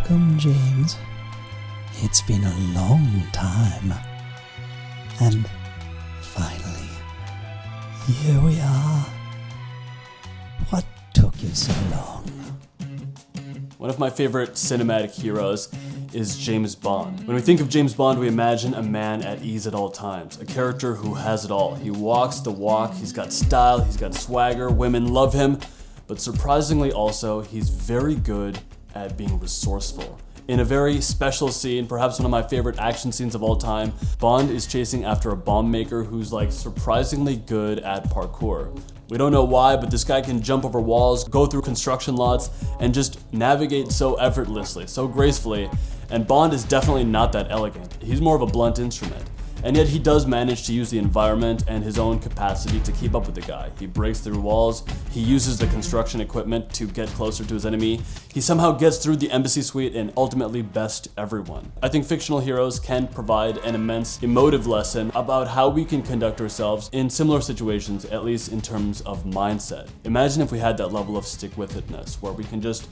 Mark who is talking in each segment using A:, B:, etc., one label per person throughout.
A: Welcome, James. It's been a long time. And finally, here we are. What took you so long?
B: One of my favorite cinematic heroes is James Bond. When we think of James Bond, we imagine a man at ease at all times, a character who has it all. He walks the walk, he's got style, he's got swagger, women love him, but surprisingly also, he's very good at being resourceful. In a very special scene, perhaps one of my favorite action scenes of all time, Bond is chasing after a bomb maker who's surprisingly good at parkour. We don't know why, but this guy can jump over walls, go through construction lots, and just navigate so effortlessly, so gracefully. And Bond is definitely not that elegant. He's more of a blunt instrument. And yet he does manage to use the environment and his own capacity to keep up with the guy. He breaks through walls, he uses the construction equipment to get closer to his enemy, he somehow gets through the embassy suite and ultimately bests everyone. I think fictional heroes can provide an immense emotive lesson about how we can conduct ourselves in similar situations, at least in terms of mindset. Imagine if we had that level of stick-with-itness, where we can just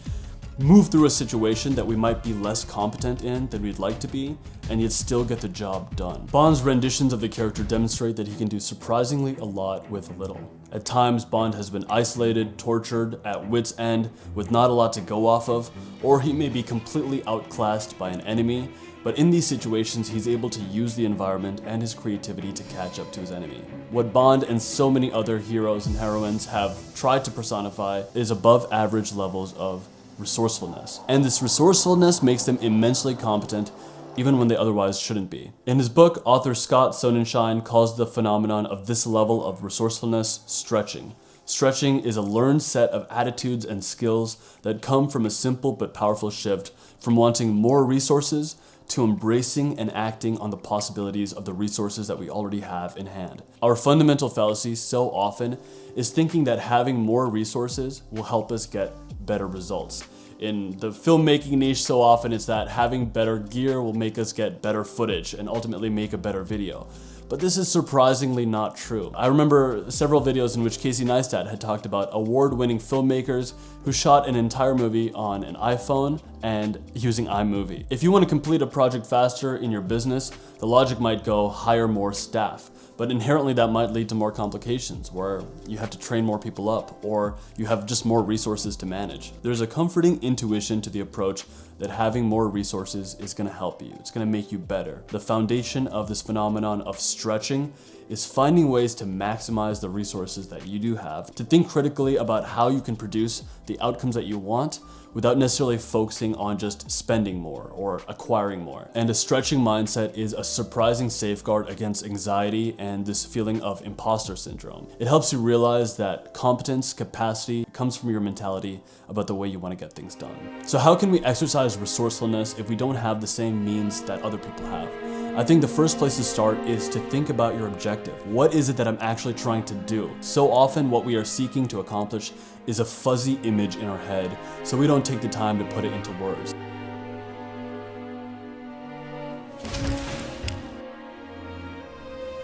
B: move through a situation that we might be less competent in than we'd like to be, and yet still get the job done. Bond's renditions of the character demonstrate that he can do surprisingly a lot with little. At times, Bond has been isolated, tortured, at wit's end, with not a lot to go off of, or he may be completely outclassed by an enemy, but in these situations, he's able to use the environment and his creativity to catch up to his enemy. What Bond and so many other heroes and heroines have tried to personify is above average levels of resourcefulness. And this resourcefulness makes them immensely competent even when they otherwise shouldn't be. In his book, author Scott Sonnenschein calls the phenomenon of this level of resourcefulness stretching. Stretching is a learned set of attitudes and skills that come from a simple but powerful shift from wanting more resources to embracing and acting on the possibilities of the resources that we already have in hand. Our fundamental fallacy so often is thinking that having more resources will help us get better results. In the filmmaking niche, so often it's that having better gear will make us get better footage and ultimately make a better video. But this is surprisingly not true. I remember several videos in which Casey Neistat had talked about award-winning filmmakers who shot an entire movie on an iPhone and using iMovie. If you want to complete a project faster in your business, the logic might go hire more staff. But inherently that might lead to more complications where you have to train more people up or you have just more resources to manage. There's a comforting intuition to the approach that having more resources is going to help you. It's going to make you better. The foundation of this phenomenon of stretching is finding ways to maximize the resources that you do have, to think critically about how you can produce the outcomes that you want without necessarily focusing on just spending more or acquiring more. And a stretching mindset is a surprising safeguard against anxiety and this feeling of imposter syndrome. It helps you realize that competence, capacity comes from your mentality about the way you want to get things done. So how can we exercise resourcefulness if we don't have the same means that other people have? I think the first place to start is to think about your objective. What is it that I'm actually trying to do? So often what we are seeking to accomplish is a fuzzy image in our head, so we don't take the time to put it into words.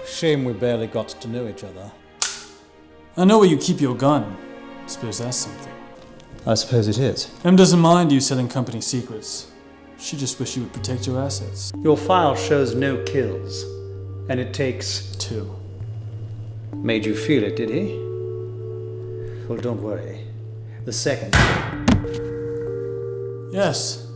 C: Shame we barely got to know each other.
D: I know where you keep your gun. Suppose that's something.
C: I suppose it is.
D: Em doesn't mind you selling company secrets. She just wish you would protect your assets.
E: Your file shows no kills, and it takes
D: 2.
E: Made you feel it, did he? Well, don't worry. The second.
D: Yes,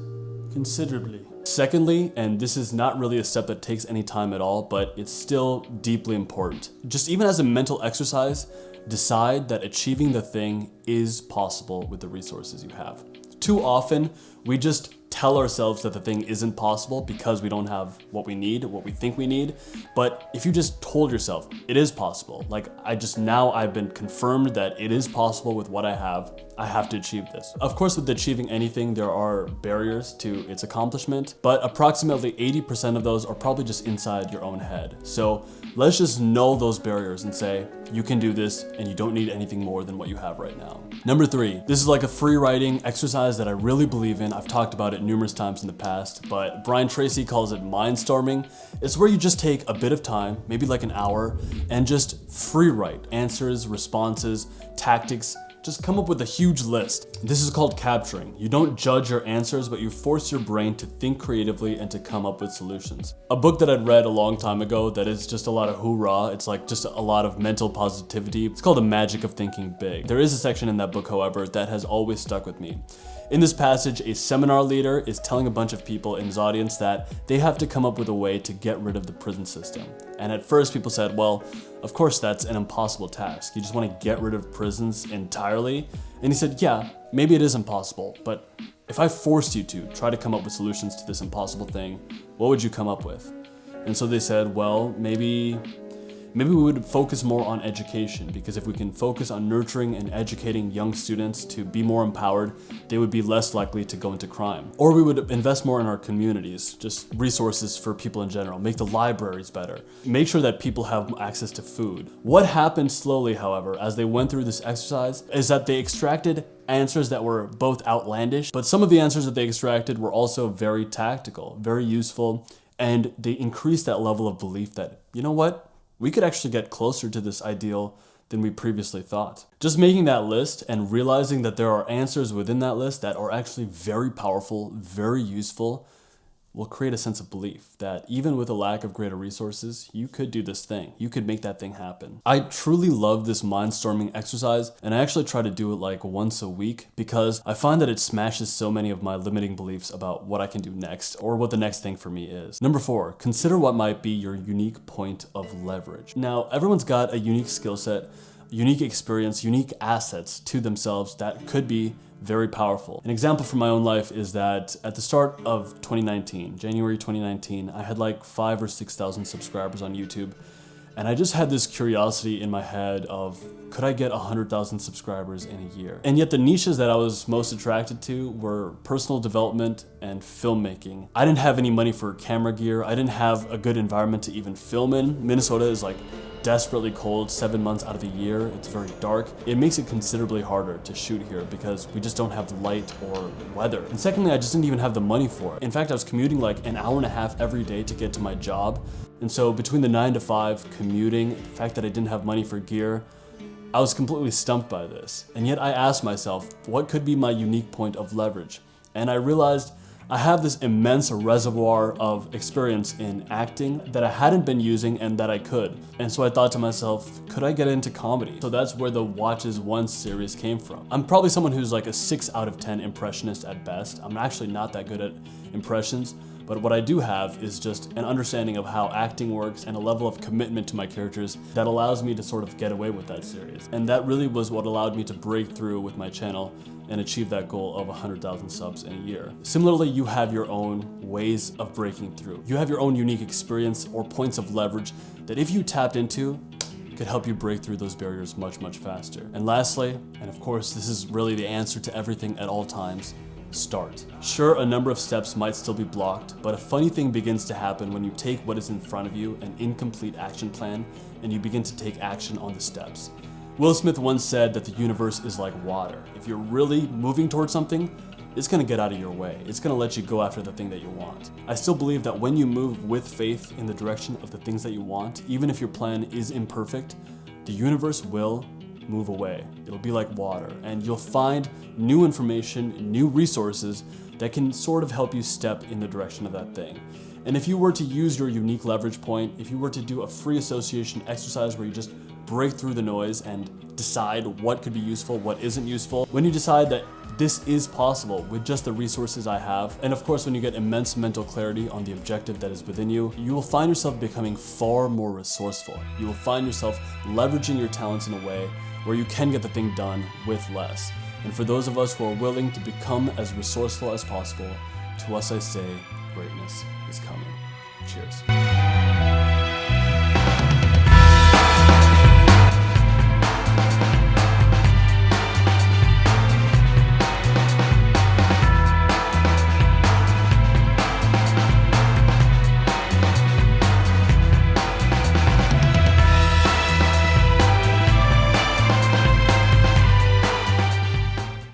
D: considerably.
B: Secondly, and this is not really a step that takes any time at all, but it's still deeply important. Just even as a mental exercise, decide that achieving the thing is possible with the resources you have. Too often, we just tell ourselves that the thing isn't possible because we don't have what we need, what we think we need. But if you just told yourself it is possible, I've been confirmed that it is possible with what I have to achieve this. Of course, with achieving anything, there are barriers to its accomplishment, but approximately 80% of those are probably just inside your own head. So let's just know those barriers and say, you can do this and you don't need anything more than what you have right now. Number 3, this is like a free writing exercise that I really believe in. I've talked about it numerous times in the past, but Brian Tracy calls it Mindstorming. It's where you just take a bit of time, maybe like an hour, and just free write answers, responses, tactics, Just come up with a huge list. This is called capturing. You don't judge your answers, but you force your brain to think creatively and to come up with solutions. A book that I'd read a long time ago that is just a lot of hoorah, it's like just a lot of mental positivity. It's called The Magic of Thinking Big. There is a section in that book, however, that has always stuck with me. In this passage, a seminar leader is telling a bunch of people in his audience that they have to come up with a way to get rid of the prison system. And at first people said, well, of course that's an impossible task. You just want to get rid of prisons entirely? And he said, yeah, maybe it is impossible, but if I forced you to try to come up with solutions to this impossible thing, what would you come up with? And so they said, well, maybe we would focus more on education, because if we can focus on nurturing and educating young students to be more empowered, they would be less likely to go into crime. Or we would invest more in our communities, just resources for people in general, make the libraries better, make sure that people have access to food. What happened slowly, however, as they went through this exercise, is that they extracted answers that were both outlandish, but some of the answers that they extracted were also very tactical, very useful, and they increased that level of belief that, you know what? We could actually get closer to this ideal than we previously thought. Just making that list and realizing that there are answers within that list that are actually very powerful, very useful, will create a sense of belief that even with a lack of greater resources, you could do this thing. You could make that thing happen. I truly love this mindstorming exercise, and I actually try to do it like once a week because I find that it smashes so many of my limiting beliefs about what I can do next or what the next thing for me is. Number 4, consider what might be your unique point of leverage. Now, everyone's got a unique skill set, unique experience, unique assets to themselves that could be very powerful. An example from my own life is that at the start of 2019, January 2019, I had like 5,000 or 6,000 subscribers on YouTube. And I just had this curiosity in my head of, could I get 100,000 subscribers in a year? And yet the niches that I was most attracted to were personal development and filmmaking. I didn't have any money for camera gear. I didn't have a good environment to even film in. Minnesota is like desperately cold 7 months out of the year. It's very dark. It makes it considerably harder to shoot here because we just don't have light or weather. And secondly, I just didn't even have the money for it. In fact, I was commuting like an hour and a half every day to get to my job. And so between the 9 to 5 commuting, the fact that I didn't have money for gear, I was completely stumped by this. And yet I asked myself, what could be my unique point of leverage? And I realized I have this immense reservoir of experience in acting that I hadn't been using and that I could. And so I thought to myself, could I get into comedy? So that's where the Watches Once series came from. I'm probably someone who's like a 6 out of 10 impressionist at best. I'm actually not that good at impressions, but what I do have is just an understanding of how acting works and a level of commitment to my characters that allows me to sort of get away with that series. And that really was what allowed me to break through with my channel and achieve that goal of 100,000 subs in a year. Similarly, you have your own ways of breaking through. You have your own unique experience or points of leverage that if you tapped into, could help you break through those barriers much, much faster. And lastly, and of course, this is really the answer to everything at all times, start. Sure, a number of steps might still be blocked, but a funny thing begins to happen when you take what is in front of you, an incomplete action plan, and you begin to take action on the steps. Will Smith once said that the universe is like water. If you're really moving towards something, it's gonna get out of your way. It's gonna let you go after the thing that you want. I still believe that when you move with faith in the direction of the things that you want, even if your plan is imperfect, the universe will move away. It'll be like water, and you'll find new information, new resources that can sort of help you step in the direction of that thing. And if you were to use your unique leverage point, if you were to do a free association exercise where you just break through the noise and decide what could be useful, what isn't useful, when you decide that this is possible with just the resources I have, and of course when you get immense mental clarity on the objective that is within you, you will find yourself becoming far more resourceful. You will find yourself leveraging your talents in a way where you can get the thing done with less. And for those of us who are willing to become as resourceful as possible, to us I say, greatness is coming. Cheers.